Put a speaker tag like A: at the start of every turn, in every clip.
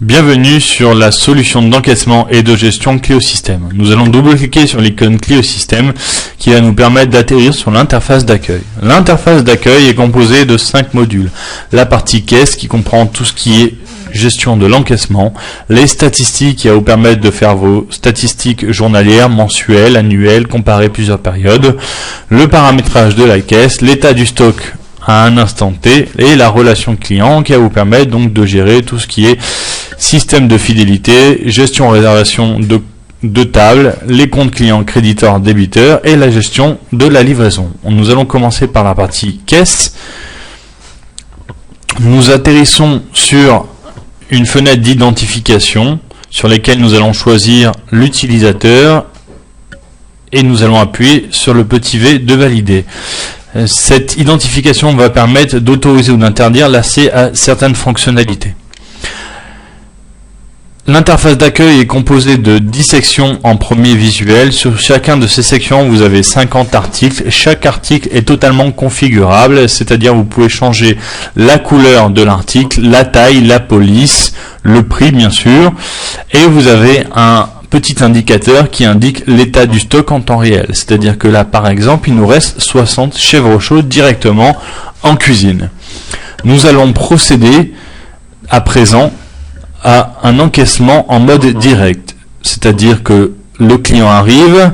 A: Bienvenue sur la solution d'encaissement et de gestion Cliosystème. Nous allons double-cliquer sur l'icône Cliosystème qui va nous permettre d'atterrir sur l'interface d'accueil. L'interface d'accueil est composée de 5 modules. La partie caisse qui comprend tout ce qui est gestion de l'encaissement, les statistiques qui va vous permettre de faire vos statistiques journalières, mensuelles, annuelles, comparer plusieurs périodes, le paramétrage de la caisse, l'état du stock à un instant T et la relation client qui va vous permettre donc de gérer tout ce qui est système de fidélité, gestion réservation de table, les comptes clients, créditeurs, débiteurs et la gestion de la livraison. Nous allons commencer par la partie caisse. Nous atterrissons sur une fenêtre d'identification sur laquelle nous allons choisir l'utilisateur et nous allons appuyer sur le petit V de valider. Cette identification va permettre d'autoriser ou d'interdire l'accès à certaines fonctionnalités. L'interface d'accueil est composée de 10 sections en premier visuel. Sur chacun de ces sections, vous avez 50 articles. Chaque article est totalement configurable, c'est-à-dire vous pouvez changer la couleur de l'article, la taille, la police, le prix bien sûr, et vous avez un petit indicateur qui indique l'état du stock en temps réel. C'est-à-dire que là, par exemple, il nous reste 60 chèvres chaudes directement en cuisine. Nous allons procéder à présent à un encaissement en mode direct. C'est-à-dire que le client arrive,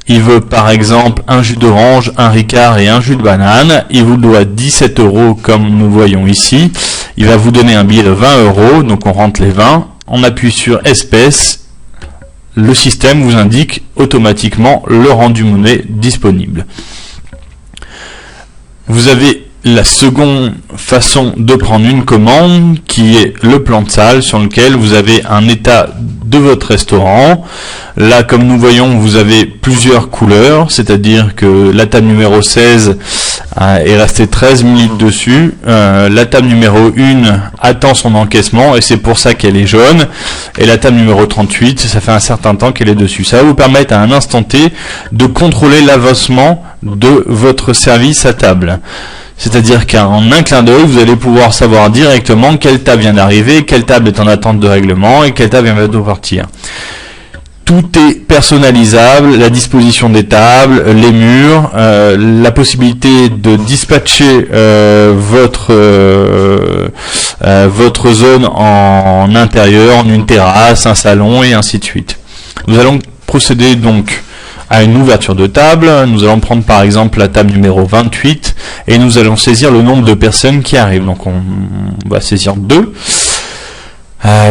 A: il veut par exemple un jus d'orange, un Ricard et un jus de banane. Il vous doit 17 € comme nous voyons ici. Il va vous donner un billet de 20 €, donc on rentre les 20. On appuie sur espèces. Le système vous indique automatiquement le rendu monnaie disponible. Vous avez la seconde façon de prendre une commande qui est le plan de salle sur lequel vous avez un état de votre restaurant. Là, comme nous voyons, vous avez plusieurs couleurs, c'est-à-dire que la table numéro 16 est restée 13 minutes dessus. La table numéro 1 attend son encaissement et c'est pour ça qu'elle est jaune. Et la table numéro 38, ça fait un certain temps qu'elle est dessus. Ça va vous permettre à un instant T de contrôler l'avancement de votre service à table. C'est-à-dire qu'en un clin d'œil, vous allez pouvoir savoir directement quelle table vient d'arriver, quelle table est en attente de règlement et quelle table vient de partir. Tout est personnalisable, la disposition des tables, les murs, la possibilité de dispatcher votre zone en intérieur, en une terrasse, un salon et ainsi de suite. Nous allons procéder donc à une ouverture de table. Nous allons prendre par exemple la table numéro 28 et nous allons saisir le nombre de personnes qui arrivent. Donc on va saisir 2.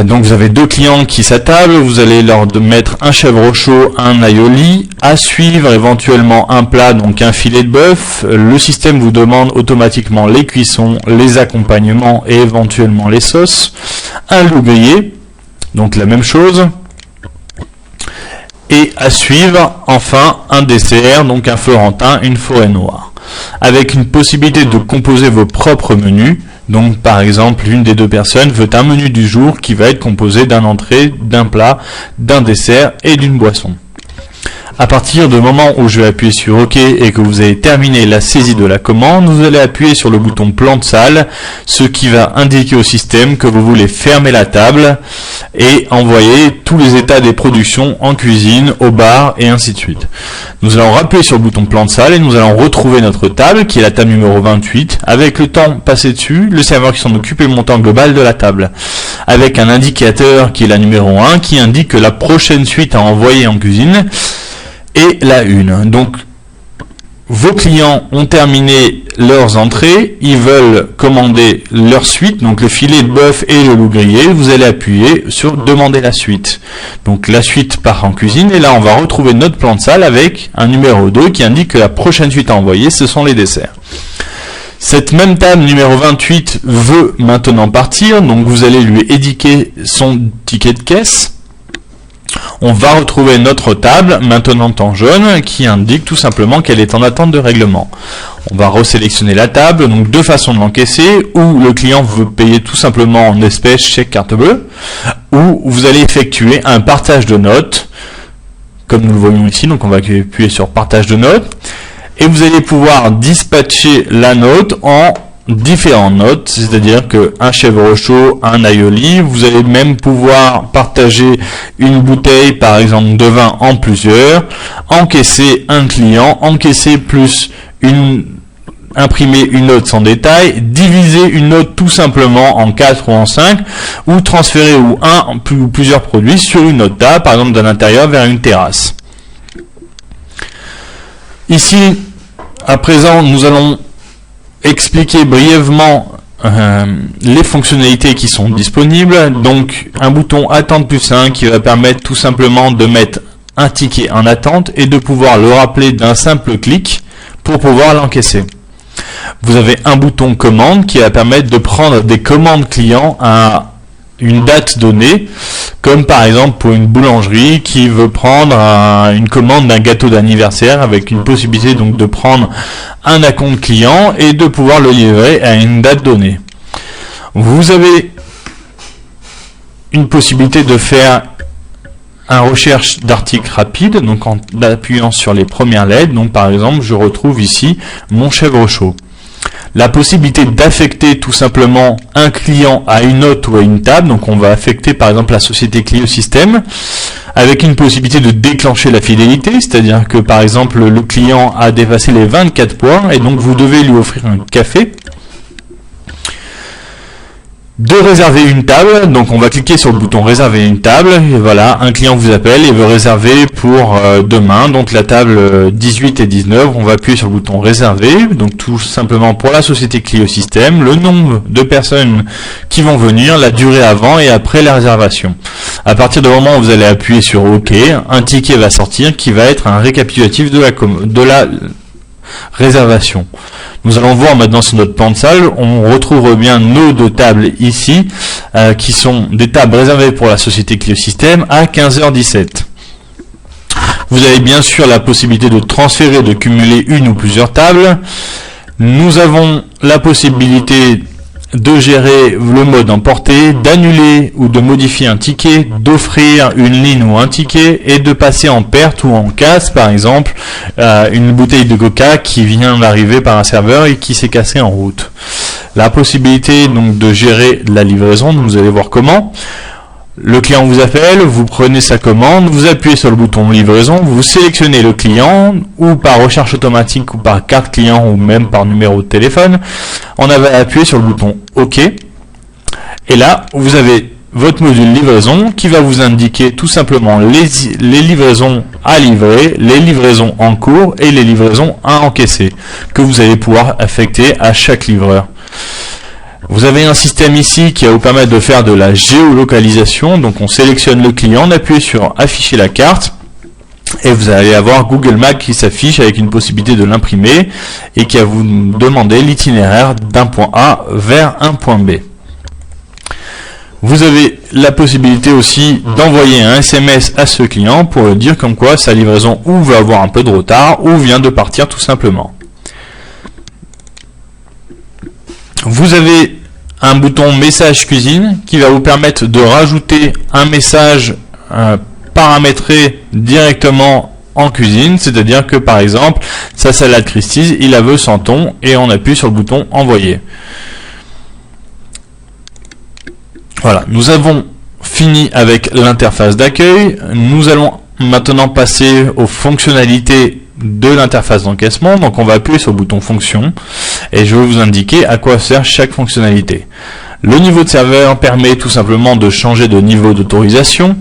A: Donc vous avez 2 clients qui s'attablent, vous allez leur mettre un chèvre chaud, un aioli, à suivre éventuellement un plat, donc un filet de bœuf. Le système vous demande automatiquement les cuissons, les accompagnements et éventuellement les sauces. Un loup grillé, donc la même chose. Et à suivre enfin un dessert, donc un florentin, une forêt noire, avec une possibilité de composer vos propres menus. Donc par exemple, l'une des 2 personnes veut un menu du jour qui va être composé d'un entrée, d'un plat, d'un dessert et d'une boisson. À partir du moment où je vais appuyer sur OK et que vous avez terminé la saisie de la commande, vous allez appuyer sur le bouton plan de salle, ce qui va indiquer au système que vous voulez fermer la table et envoyer tous les états des productions en cuisine, au bar et ainsi de suite. Nous allons appuyer sur le bouton plan de salle et nous allons retrouver notre table qui est la table numéro 28 avec le temps passé dessus, le serveur qui s'en occupe et le montant global de la table. Avec un indicateur qui est la numéro 1 qui indique que la prochaine suite à envoyer en cuisine et la 1. Donc vos clients ont terminé leurs entrées, ils veulent commander leur suite, donc le filet de bœuf et le loup grillé, vous allez appuyer sur demander la suite. Donc la suite part en cuisine et là on va retrouver notre plan de salle avec un numéro 2 qui indique que la prochaine suite à envoyer ce sont les desserts. Cette même table numéro 28 veut maintenant partir, donc vous allez lui indiquer son ticket de caisse. On va retrouver notre table, maintenant en jaune, qui indique tout simplement qu'elle est en attente de règlement. On va resélectionner la table, donc 2 façons de l'encaisser, ou le client veut payer tout simplement en espèces, chèque, carte bleue, ou vous allez effectuer un partage de notes, comme nous le voyons ici, donc on va appuyer sur partage de notes, et vous allez pouvoir dispatcher la note en différentes notes, c'est-à-dire que un chèvre chaud, un aioli, vous allez même pouvoir partager une bouteille par exemple de vin en plusieurs, encaisser un client, encaisser plus imprimer une note sans détail, diviser une note tout simplement en 4 ou en 5, ou transférer ou plusieurs produits sur une note table, par exemple d'un intérieur vers une terrasse. Ici, à présent, nous allons expliquer brièvement les fonctionnalités qui sont disponibles. Donc un bouton attente +1 qui va permettre tout simplement de mettre un ticket en attente et de pouvoir le rappeler d'un simple clic pour pouvoir l'encaisser. Vous avez un bouton commande qui va permettre de prendre des commandes clients à une date donnée, comme par exemple pour une boulangerie qui veut prendre une commande d'un gâteau d'anniversaire, avec une possibilité donc de prendre un acompte client et de pouvoir le livrer à une date donnée. Vous avez une possibilité de faire une recherche d'articles rapide, donc en appuyant sur les premières lettres. Donc par exemple, je retrouve ici mon chèvre chaud. La possibilité d'affecter tout simplement un client à une note ou à une table, donc on va affecter par exemple la société Clio Système, avec une possibilité de déclencher la fidélité, c'est-à-dire que par exemple le client a dépassé les 24 points et donc vous devez lui offrir un café. De réserver une table, donc on va cliquer sur le bouton réserver une table, et voilà, un client vous appelle et veut réserver pour demain, donc la table 18 et 19, on va appuyer sur le bouton réserver, donc tout simplement pour la société Clio Système, le nombre de personnes qui vont venir, la durée avant et après la réservation. À partir du moment où vous allez appuyer sur OK, un ticket va sortir qui va être un récapitulatif de la réservation. Nous allons voir maintenant sur notre plan de salle, on retrouve bien nos deux tables ici, qui sont des tables réservées pour la société Clio Système à 15h17. Vous avez bien sûr la possibilité de transférer, de cumuler une ou plusieurs tables. Nous avons la possibilité de gérer le mode emporté, d'annuler ou de modifier un ticket, d'offrir une ligne ou un ticket et de passer en perte ou en casse, par exemple une bouteille de coca qui vient d'arriver par un serveur et qui s'est cassée en route. La possibilité donc de gérer la livraison, vous allez voir comment. Le client vous appelle, vous prenez sa commande, vous appuyez sur le bouton livraison, vous sélectionnez le client, ou par recherche automatique, ou par carte client, ou même par numéro de téléphone. On va appuyer sur le bouton OK. Et là, vous avez votre module livraison qui va vous indiquer tout simplement les livraisons à livrer, les livraisons en cours et les livraisons à encaisser, que vous allez pouvoir affecter à chaque livreur. Vous avez un système ici qui va vous permettre de faire de la géolocalisation, donc on sélectionne le client, on appuie sur afficher la carte, et vous allez avoir Google Maps qui s'affiche avec une possibilité de l'imprimer, et qui va vous demander l'itinéraire d'un point A vers un point B. Vous avez la possibilité aussi d'envoyer un SMS à ce client pour lui dire comme quoi sa livraison ou va avoir un peu de retard, ou vient de partir tout simplement. Vous avez un bouton message cuisine qui va vous permettre de rajouter un message paramétré directement en cuisine, c'est-à-dire que par exemple sa salade Christie's, il la veut sans thon et on appuie sur le bouton envoyer. Voilà, nous avons fini avec l'interface d'accueil. Nous allons maintenant passer aux fonctionnalités de l'interface d'encaissement. Donc on va appuyer sur le bouton fonction et je vais vous indiquer à quoi sert chaque fonctionnalité. Le niveau de serveur permet tout simplement de changer de niveau d'autorisation.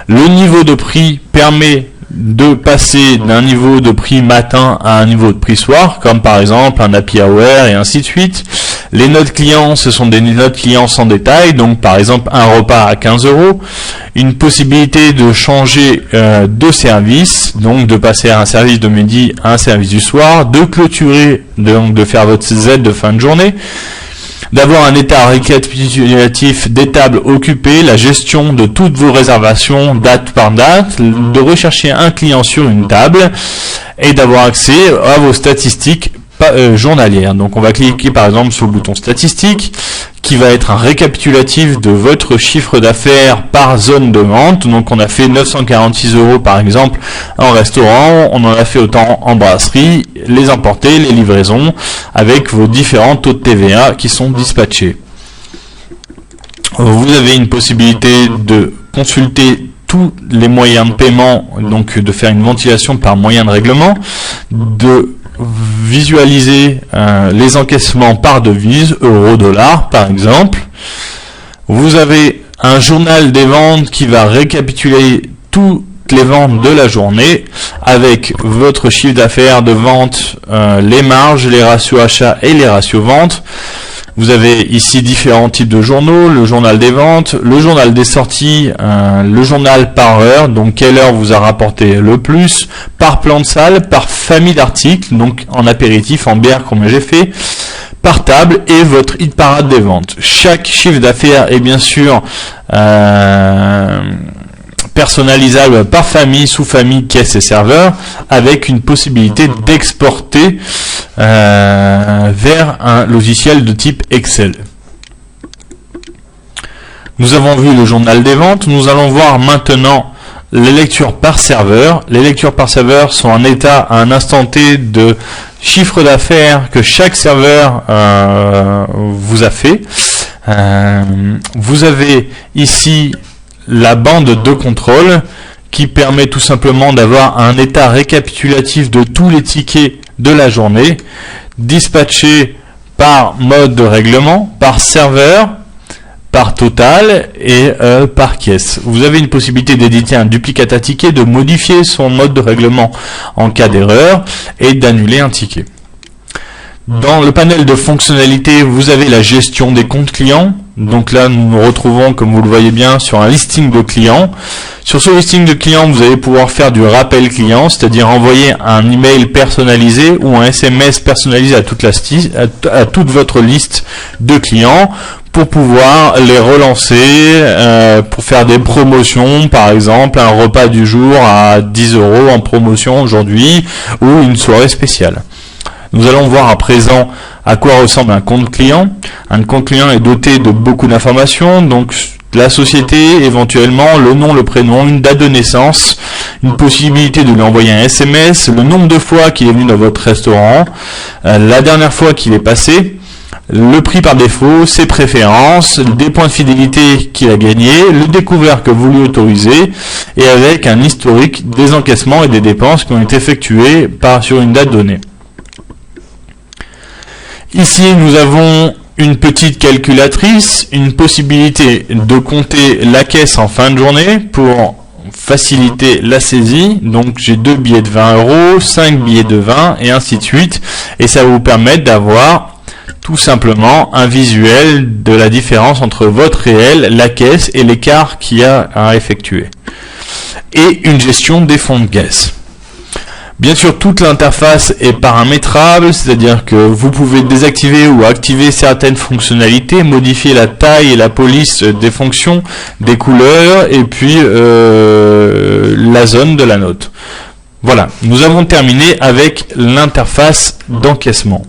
A: Le niveau de prix permet de passer d'un niveau de prix matin à un niveau de prix soir, comme par exemple un happy hour et ainsi de suite. Les notes clients, ce sont des notes clients sans détail, donc par exemple un repas à 15 €, une possibilité de changer de service, donc de passer à un service de midi à un service du soir, de clôturer, donc de faire votre Z de fin de journée, d'avoir un état récapitulatif des tables occupées, la gestion de toutes vos réservations date par date, de rechercher un client sur une table et d'avoir accès à vos statistiques journalières. Donc on va cliquer par exemple sur le bouton statistiques qui va être un récapitulatif de votre chiffre d'affaires par zone de vente. Donc on a fait 946 € par exemple en restaurant, on en a fait autant en brasserie, les emportés, les livraisons, avec vos différents taux de TVA qui sont dispatchés. Vous avez une possibilité de consulter tous les moyens de paiement, donc de faire une ventilation par moyen de règlement, de visualiser les encaissements par devise, euro, dollar par exemple. Vous avez un journal des ventes qui va récapituler toutes les ventes de la journée avec votre chiffre d'affaires de vente, les marges, les ratios achats et les ratios ventes. Vous avez ici différents types de journaux, le journal des ventes, le journal des sorties, le journal par heure, donc quelle heure vous a rapporté le plus, par plan de salle, par famille d'articles, donc en apéritif, en bière comme j'ai fait, par table et votre hit parade des ventes. Chaque chiffre d'affaires est bien sûr personnalisable par famille, sous-famille, caisse et serveur, avec une possibilité d'exporter vers un logiciel de type Excel. Nous avons vu le journal des ventes, nous allons voir maintenant les lectures par serveur. Les lectures par serveur sont en état à un instant T de chiffre d'affaires que chaque serveur vous a fait. Vous avez ici la bande de contrôle qui permet tout simplement d'avoir un état récapitulatif de tous les tickets de la journée, dispatchés par mode de règlement, par serveur, par total et par caisse. Vous avez une possibilité d'éditer un duplicata ticket, de modifier son mode de règlement en cas d'erreur et d'annuler un ticket. Dans le panel de fonctionnalités, vous avez la gestion des comptes clients. Donc là, nous nous retrouvons, comme vous le voyez bien, sur un listing de clients. Sur ce listing de clients, vous allez pouvoir faire du rappel client, c'est-à-dire envoyer un email personnalisé ou un SMS personnalisé à toute votre liste de clients pour pouvoir les relancer, pour faire des promotions, par exemple un repas du jour à 10 € en promotion aujourd'hui ou une soirée spéciale. Nous allons voir à présent à quoi ressemble un compte client. Un compte client est doté de beaucoup d'informations, donc la société, éventuellement le nom, le prénom, une date de naissance, une possibilité de lui envoyer un SMS, le nombre de fois qu'il est venu dans votre restaurant, la dernière fois qu'il est passé, le prix par défaut, ses préférences, des points de fidélité qu'il a gagné, le découvert que vous lui autorisez, et avec un historique des encaissements et des dépenses qui ont été effectués sur une date donnée. Ici, nous avons une petite calculatrice, une possibilité de compter la caisse en fin de journée pour faciliter la saisie. Donc, j'ai 2 billets de 20 €, 5 billets de 20 et ainsi de suite. Et ça va vous permettre d'avoir tout simplement un visuel de la différence entre votre réel, la caisse et l'écart qu'il y a à effectuer. Et une gestion des fonds de caisse. Bien sûr, toute l'interface est paramétrable, c'est-à-dire que vous pouvez désactiver ou activer certaines fonctionnalités, modifier la taille et la police des fonctions, des couleurs et puis la zone de la note. Voilà, nous avons terminé avec l'interface d'encaissement.